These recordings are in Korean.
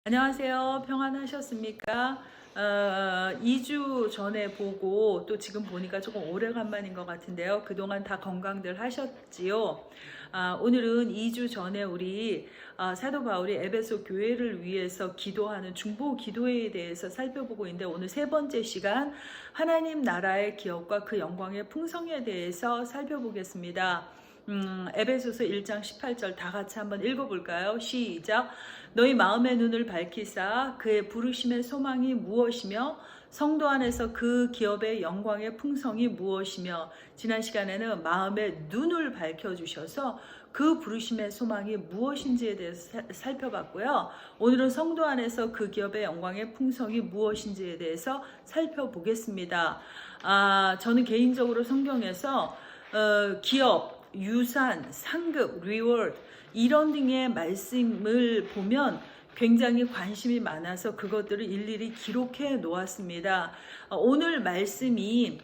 안녕하세요. 평안하셨습니까? 2주 전에 보고 또 지금 보니까 조금 오래간만인 것 같은데요. 그동안 다 건강들 하셨지요? 오늘은 2주 전에 우리 사도 바울이 에베소 교회를 위해서 기도하는 중보 기도회에 대해서 살펴보고 있는데, 오늘 세 번째 시간 하나님 나라의 기업과 그 영광의 풍성에 대해서 살펴보겠습니다. 에베소서 1장 18절 다 같이 한번 읽어볼까요? 시작. 너희 마음의 눈을 밝히사 그의 부르심의 소망이 무엇이며 성도 안에서 그 기업의 영광의 풍성이 무엇이며. 지난 시간에는 마음의 눈을 밝혀주셔서 그 부르심의 소망이 무엇인지에 대해서 살펴봤고요. 오늘은 성도 안에서 그 기업의 영광의 풍성이 무엇인지에 대해서 살펴보겠습니다. 저는 개인적으로 성경에서 기업, 유산, 상급, 리워드 이런 등의 말씀을 보면 굉장히 관심이 많아서 그것들을 일일이 기록해 놓았습니다. 오늘 말씀이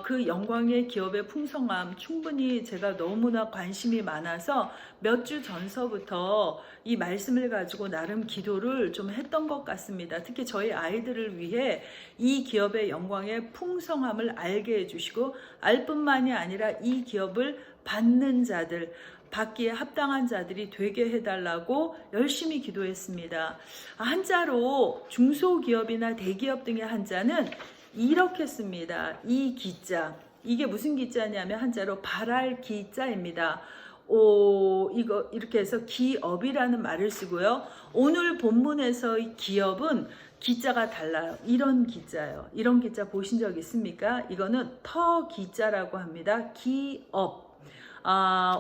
그 영광의 기업의 풍성함, 충분히 제가 너무나 관심이 많아서 몇 주 전서부터 이 말씀을 가지고 나름 기도를 좀 했던 것 같습니다. 특히 저희 아이들을 위해 이 기업의 영광의 풍성함을 알게 해주시고, 알 뿐만이 아니라 이 기업을 받는 자들, 받기에 합당한 자들이 되게 해달라고 열심히 기도했습니다. 한자로 중소기업이나 대기업 등의 한자는 이렇게 씁니다. 이 기자, 이게 무슨 기자냐면 한자로 바랄 기자입니다. 이거 이렇게 해서 기업이라는 말을 쓰고요. 오늘 본문에서의 기업은 기자가 달라요. 이런 기자요. 이런 기자 보신 적 있습니까? 이거는 터 기자라고 합니다. 기업.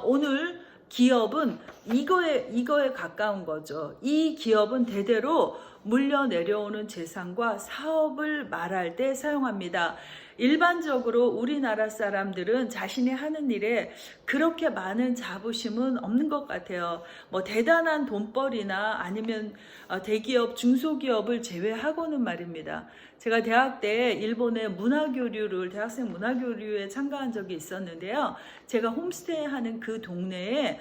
오늘 기업은 이거에 가까운 거죠. 이 기업은 대대로 물려 내려오는 재산과 사업을 말할 때 사용합니다. 일반적으로 우리나라 사람들은 자신이 하는 일에 그렇게 많은 자부심은 없는 것 같아요. 뭐 대단한 돈벌이나 아니면 대기업, 중소기업을 제외하고는 말입니다. 제가 대학 때 일본의 대학생 문화교류에 참가한 적이 있었는데요. 제가 홈스테이 하는 그 동네에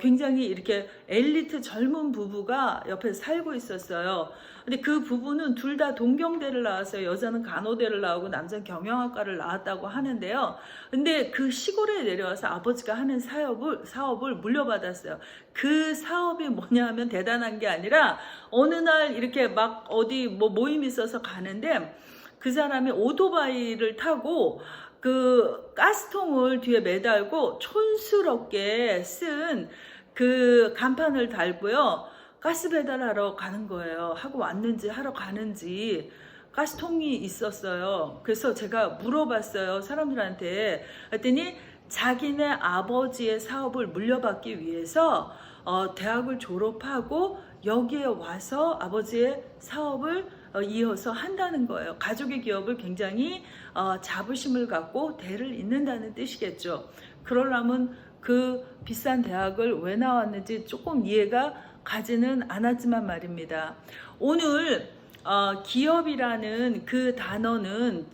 굉장히 이렇게 엘리트 젊은 부부가 옆에서 살고 있었어요. 근데 그 부부는 둘 다 동경대를 나왔어요. 여자는 간호대를 나오고 남자는 경영학과를 나왔다고 하는데요. 근데 그 시골에 내려와서 아버지가 하는 사업을 물려받았어요. 그 사업이 뭐냐 하면 대단한 게 아니라, 어느 날 이렇게 막 어디 뭐 모임 있어서 가는데 그 사람이 오토바이를 타고 그 가스통을 뒤에 매달고 촌스럽게 쓴 그 간판을 달고요. 가스 배달하러 가는 거예요. 하고 왔는지 하러 가는지 가스통이 있었어요. 그래서 제가 물어봤어요. 사람들한테. 그랬더니 자기네 아버지의 사업을 물려받기 위해서 대학을 졸업하고 여기에 와서 아버지의 사업을 이어서 한다는 거예요. 가족의 기업을 굉장히 자부심을 갖고 대를 잇는다는 뜻이겠죠. 그러려면 그 비싼 대학을 왜 나왔는지 조금 이해가 가지는 않았지만 말입니다. 오늘 기업이라는 그 단어는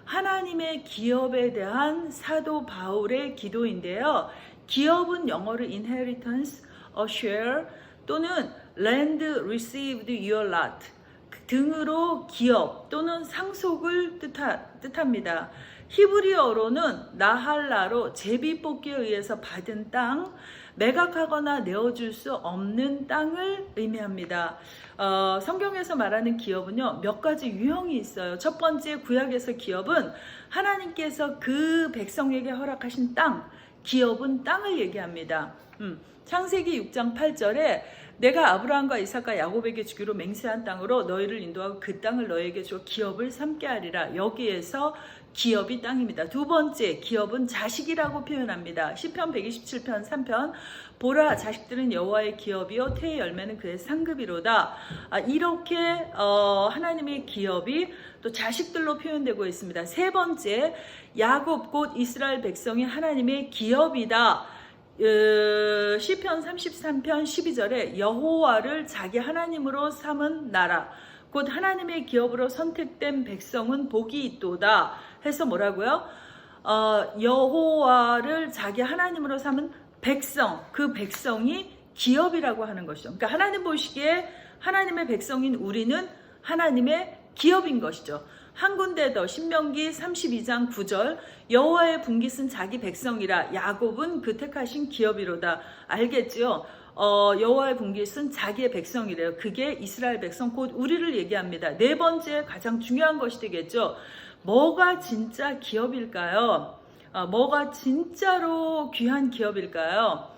하나님의 기업에 대한 사도 바울의 기도인데요. 기업은 영어로 inheritance, a share 또는 land received your lot 등으로 기업 또는 상속을 뜻합니다. 히브리어로는 나할라로 제비뽑기에 의해서 받은 땅, 매각하거나 내어줄 수 없는 땅을 의미합니다. 성경에서 말하는 기업은요, 몇 가지 유형이 있어요. 첫 번째, 구약에서 기업은 하나님께서 그 백성에게 허락하신 땅, 기업은 땅을 얘기합니다. 창세기 6장 8절에 내가 아브라함과 이삭과 야곱에게 주기로 맹세한 땅으로 너희를 인도하고 그 땅을 너희에게 주어 기업을 삼게 하리라. 여기에서 기업이 땅입니다. 두 번째, 기업은 자식이라고 표현합니다. 시편 127편 3편 보라, 자식들은 여호와의 기업이요 태의 열매는 그의 상급이로다. 이렇게 하나님의 기업이 또 자식들로 표현되고 있습니다. 세 번째, 야곱 곧 이스라엘 백성이 하나님의 기업이다. 시편 33편 12절에 여호와를 자기 하나님으로 삼은 나라, 곧 하나님의 기업으로 선택된 백성은 복이 있도다 해서 뭐라고요? 여호와를 자기 하나님으로 삼은 백성, 그 백성이 기업이라고 하는 것이죠. 그러니까 하나님 보시기에 하나님의 백성인 우리는 하나님의 기업인 것이죠. 한 군데 더 신명기 32장 9절 여호와의 분깃은 자기 백성이라 야곱은 그 택하신 기업이로다. 알겠죠? 여호와의 분깃은 자기의 백성이래요. 그게 이스라엘 백성 곧 우리를 얘기합니다. 네 번째 가장 중요한 것이 되겠죠. 뭐가 진짜 기업일까요? 뭐가 진짜로 귀한 기업일까요?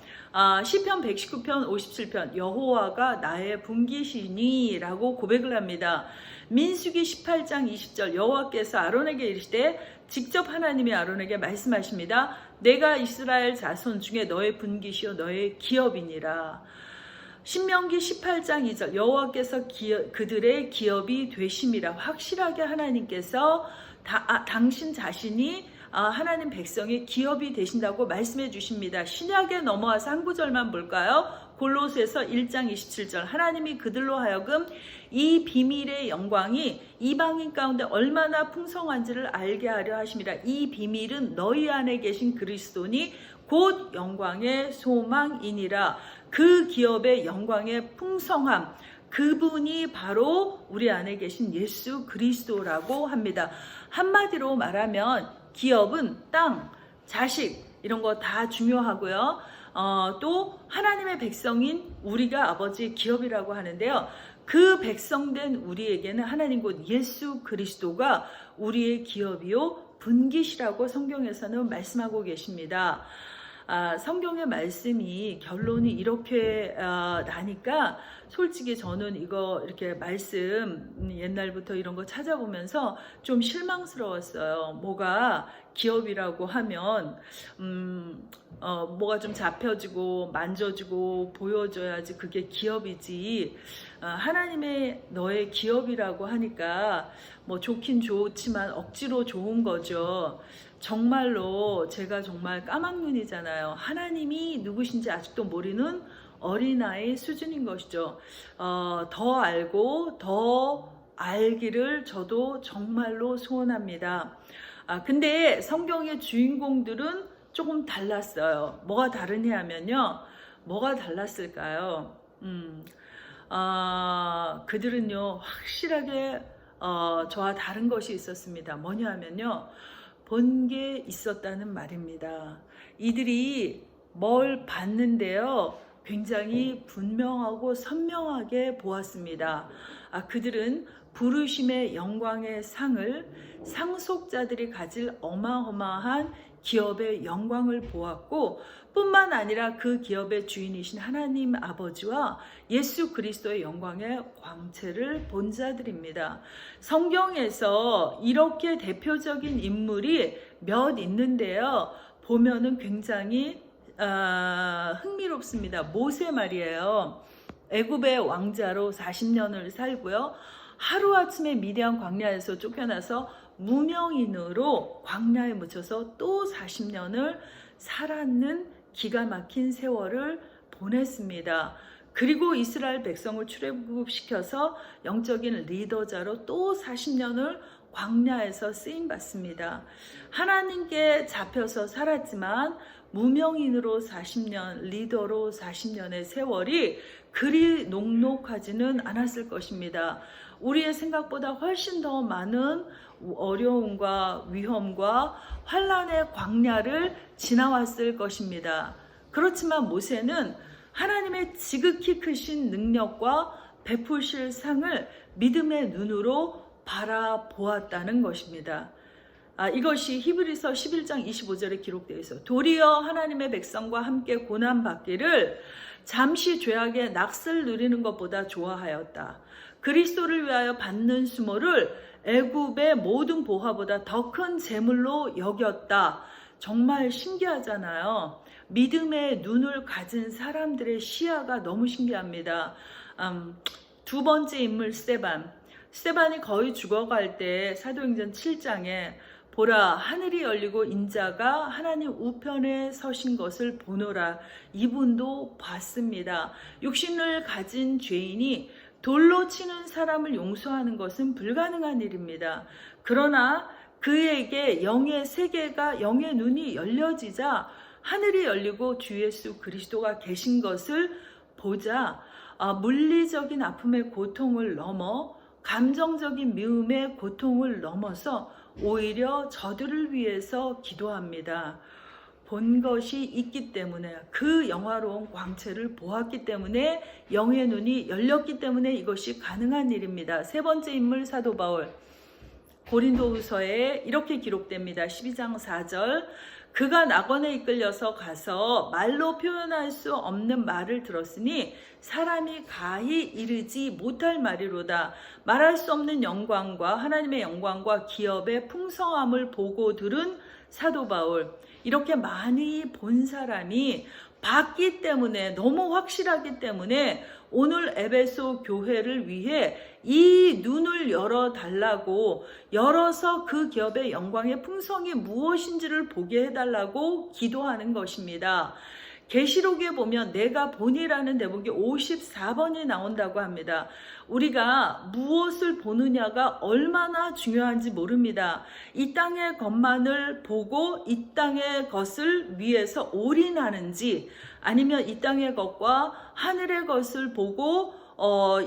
시편 119편 57편 여호와가 나의 분깃이니 라고 고백을 합니다. 민수기 18장 20절 여호와께서 아론에게 이르시되 직접 하나님이 아론에게 말씀하십니다. 내가 이스라엘 자손 중에 너의 분깃이요 너의 기업이니라. 신명기 18장 2절 여호와께서 그들의 기업이 되심이라. 확실하게 하나님께서 당신 자신이 하나님 백성의 기업이 되신다고 말씀해 주십니다. 신약에 넘어와서 한 구절만 볼까요? 골로새서 1장 27절 하나님이 그들로 하여금 이 비밀의 영광이 이방인 가운데 얼마나 풍성한지를 알게 하려 하심이라. 이 비밀은 너희 안에 계신 그리스도니 곧 영광의 소망이니라. 그 기업의 영광의 풍성함 그분이 바로 우리 안에 계신 예수 그리스도라고 합니다. 한마디로 말하면 기업은 땅, 자식 이런 거 다 중요하고요. 또 하나님의 백성인 우리가 아버지의 기업이라고 하는데요. 그 백성된 우리에게는 하나님 곧 예수 그리스도가 우리의 기업이요 분깃이라고 성경에서는 말씀하고 계십니다. 성경의 말씀이 결론이 이렇게 나니까 솔직히 저는 이거 이렇게 말씀 옛날부터 이런 거 찾아보면서 좀 실망스러웠어요. 뭐가 기업이라고 하면 뭐가 좀 잡혀지고 만져지고 보여줘야지 그게 기업이지. 하나님의 너의 기업이라고 하니까 뭐 좋긴 좋지만 억지로 좋은 거죠. 정말로 제가 정말 까막눈이잖아요. 하나님이 누구신지 아직도 모르는 어린아이 수준인 것이죠. 더 알고 더 알기를 저도 정말로 소원합니다. 근데 성경의 주인공들은 조금 달랐어요. 뭐가 다르냐 하면요. 뭐가 달랐을까요? 그들은요 확실하게 저와 다른 것이 있었습니다. 뭐냐 하면요. 본 게 있었다는 말입니다. 이들이 뭘 봤는데요. 굉장히 분명하고 선명하게 보았습니다. 그들은 부르심의 영광의 상을 상속자들이 가질 어마어마한 기업의 영광을 보았고 뿐만 아니라 그 기업의 주인이신 하나님 아버지와 예수 그리스도의 영광의 광채를 본 자들입니다. 성경에서 이렇게 대표적인 인물이 몇 있는데요. 보면은 굉장히 흥미롭습니다. 모세 말이에요. 애굽의 왕자로 40년을 살고요. 하루아침에 미디안 광야에서 쫓겨나서 무명인으로 광야에 묻혀서 또 40년을 살았는 기가 막힌 세월을 보냈습니다. 그리고 이스라엘 백성을 출애굽시켜서 영적인 리더자로 또 40년을 광야에서 쓰임받습니다. 하나님께 잡혀서 살았지만 무명인으로 40년, 리더로 40년의 세월이 그리 녹록하지는 않았을 것입니다. 우리의 생각보다 훨씬 더 많은 어려움과 위험과 환난의 광야를 지나왔을 것입니다. 그렇지만 모세는 하나님의 지극히 크신 능력과 베푸실 상을 믿음의 눈으로 바라보았다는 것입니다. 이것이 히브리서 11장 25절에 기록되어 있어. 도리어 하나님의 백성과 함께 고난받기를 잠시 죄악의 낙을 누리는 것보다 좋아하였다. 그리스도를 위하여 받는 수모를 애굽의 모든 보화보다 더 큰 재물로 여겼다. 정말 신기하잖아요. 믿음의 눈을 가진 사람들의 시야가 너무 신기합니다. 두 번째 인물 스데반이 거의 죽어갈 때 사도행전 7장에 보라 하늘이 열리고 인자가 하나님 우편에 서신 것을 보노라. 이분도 봤습니다. 육신을 가진 죄인이 돌로 치는 사람을 용서하는 것은 불가능한 일입니다. 그러나 그에게 영의 세계가 영의 눈이 열려지자 하늘이 열리고 주 예수 그리스도가 계신 것을 보자 물리적인 아픔의 고통을 넘어 감정적인 미움의 고통을 넘어서 오히려 저들을 위해서 기도합니다. 본 것이 있기 때문에, 그 영화로운 광채를 보았기 때문에, 영의 눈이 열렸기 때문에 이것이 가능한 일입니다. 세 번째 인물 사도 바울, 고린도후서에 이렇게 기록됩니다. 12장 4절, 그가 낙원에 이끌려서 가서 말로 표현할 수 없는 말을 들었으니 사람이 가히 이르지 못할 말이로다. 말할 수 없는 영광과 하나님의 영광과 기업의 풍성함을 보고 들은 사도 바울. 이렇게 많이 본 사람이 봤기 때문에, 너무 확실하기 때문에 오늘 에베소 교회를 위해 이 눈을 열어달라고, 열어서 그 기업의 영광의 풍성이 무엇인지를 보게 해달라고 기도하는 것입니다. 계시록에 보면 내가 보니라는 대목이 54번이 나온다고 합니다. 우리가 무엇을 보느냐가 얼마나 중요한지 모릅니다. 이 땅의 것만을 보고 이 땅의 것을 위해서 올인하는지, 아니면 이 땅의 것과 하늘의 것을 보고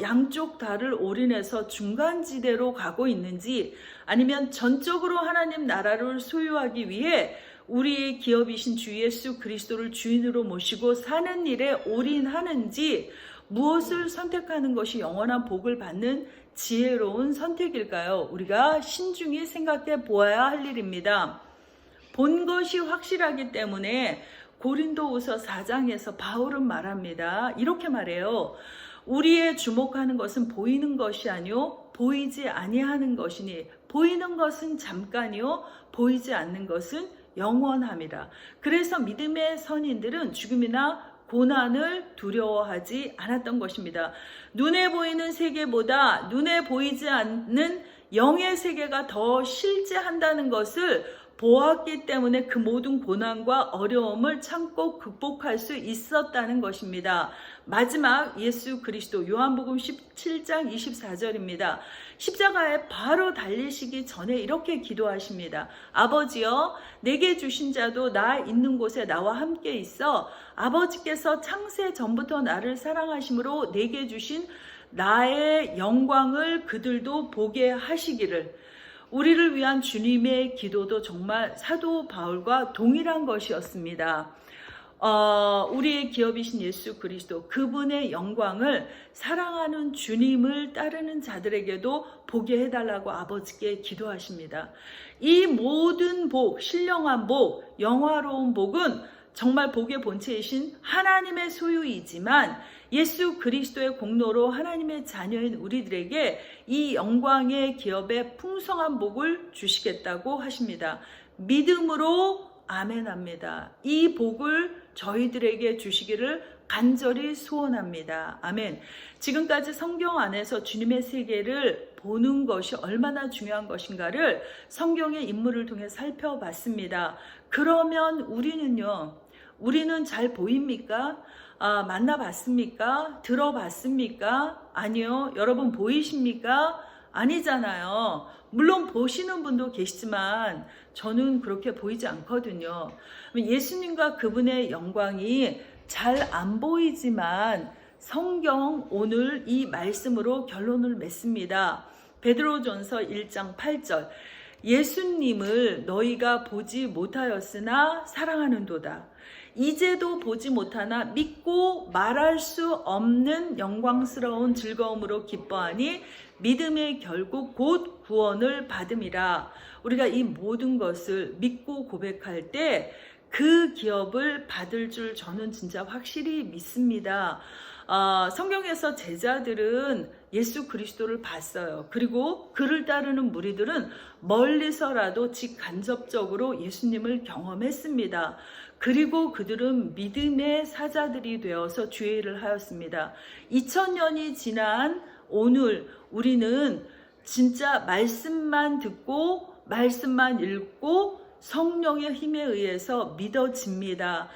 양쪽 다를 올인해서 중간지대로 가고 있는지, 아니면 전적으로 하나님 나라를 소유하기 위해 우리의 기업이신 주 예수 그리스도를 주인으로 모시고 사는 일에 올인하는지, 무엇을 선택하는 것이 영원한 복을 받는 지혜로운 선택일까요? 우리가 신중히 생각해 보아야 할 일입니다. 본 것이 확실하기 때문에 고린도후서 4장에서 바울은 말합니다. 이렇게 말해요. 우리의 주목하는 것은 보이는 것이 아니요 보이지 아니하는 것이니, 보이는 것은 잠깐이요 보이지 않는 것은 영원함이라. 그래서 믿음의 선인들은 죽음이나 고난을 두려워하지 않았던 것입니다. 눈에 보이는 세계보다 눈에 보이지 않는 영의 세계가 더 실제한다는 것을 보았기 때문에 그 모든 고난과 어려움을 참고 극복할 수 있었다는 것입니다. 마지막 예수 그리스도, 요한복음 17장 24절입니다. 십자가에 바로 달리시기 전에 이렇게 기도하십니다. 아버지여, 내게 주신 자도 나 있는 곳에 나와 함께 있어 아버지께서 창세 전부터 나를 사랑하심으로 내게 주신 나의 영광을 그들도 보게 하시기를. 우리를 위한 주님의 기도도 정말 사도 바울과 동일한 것이었습니다. 우리의 기업이신 예수 그리스도, 그분의 영광을 사랑하는 주님을 따르는 자들에게도 보게 해달라고 아버지께 기도하십니다. 이 모든 복, 신령한 복, 영화로운 복은 정말 복의 본체이신 하나님의 소유이지만 예수 그리스도의 공로로 하나님의 자녀인 우리들에게 이 영광의 기업의 풍성한 복을 주시겠다고 하십니다. 믿음으로 아멘합니다. 이 복을 저희들에게 주시기를 간절히 소원합니다. 아멘. 지금까지 성경 안에서 주님의 세계를 보는 것이 얼마나 중요한 것인가를 성경의 인물을 통해 살펴봤습니다. 그러면 우리는 잘 보입니까? 만나봤습니까? 들어봤습니까? 아니요. 여러분 보이십니까? 아니잖아요. 물론 보시는 분도 계시지만 저는 그렇게 보이지 않거든요. 예수님과 그분의 영광이 잘 안 보이지만 성경 오늘 이 말씀으로 결론을 맺습니다. 베드로전서 1장 8절, 예수님을 너희가 보지 못하였으나 사랑하는도다. 이제도 보지 못하나 믿고 말할 수 없는 영광스러운 즐거움으로 기뻐하니 믿음의 결국 곧 구원을 받음이라. 우리가 이 모든 것을 믿고 고백할 때 그 기업을 받을 줄 저는 진짜 확실히 믿습니다. 성경에서 제자들은 예수 그리스도를 봤어요. 그리고 그를 따르는 무리들은 멀리서라도 직간접적으로 예수님을 경험했습니다. 그리고 그들은 믿음의 사자들이 되어서 주의 일을 하였습니다. 2000년이 지난 오늘 우리는 진짜 말씀만 듣고 말씀만 읽고 성령의 힘에 의해서 믿어집니다.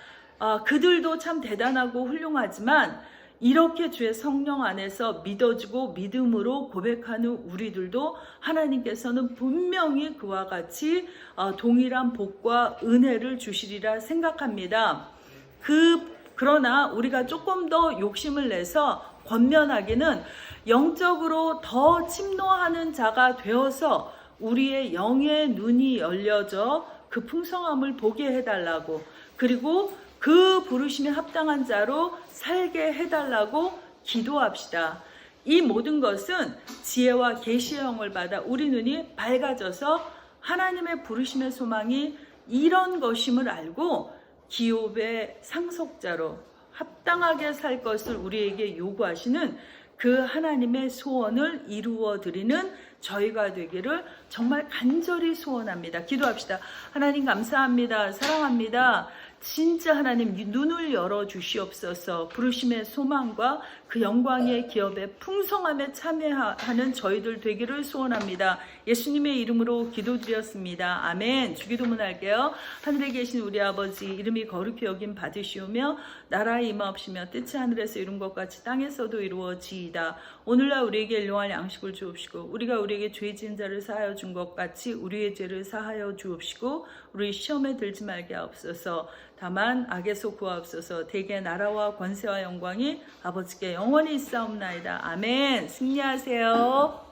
그들도 참 대단하고 훌륭하지만 이렇게 주의 성령 안에서 믿어지고 믿음으로 고백하는 우리들도 하나님께서는 분명히 그와 같이 동일한 복과 은혜를 주시리라 생각합니다. 그러나 우리가 조금 더 욕심을 내서 권면하기는 영적으로 더 침노하는 자가 되어서 우리의 영의 눈이 열려져 그 풍성함을 보게 해달라고, 그리고 그 부르심에 합당한 자로 살게 해달라고 기도합시다. 이 모든 것은 지혜와 계시의 영을 받아 우리 눈이 밝아져서 하나님의 부르심의 소망이 이런 것임을 알고 기업의 상속자로 합당하게 살 것을 우리에게 요구하시는 그 하나님의 소원을 이루어 드리는 저희가 되기를 정말 간절히 소원합니다. 기도합시다. 하나님 감사합니다. 사랑합니다. 진짜 하나님 눈을 열어 주시옵소서. 부르심의 소망과 그 영광의 기업의 풍성함에 참여하는 저희들 되기를 소원합니다. 예수님의 이름으로 기도드렸습니다. 아멘. 주기도문 할게요. 하늘에 계신 우리 아버지, 이름이 거룩히 여김 받으시오며 나라의 임하옵시며 뜻이 하늘에서 이룬 것 같이 땅에서도 이루어지이다. 오늘날 우리에게 일용할 양식을 주옵시고 우리가 우리에게 죄 지은 자를 사하여 준 것 같이 우리의 죄를 사하여 주옵시고 우리 시험에 들지 말게 하옵소서. 다만 악에서 구하옵소서. 대개 나라와 권세와 영광이 아버지께 영원히 있사옵나이다. 아멘. 승리하세요.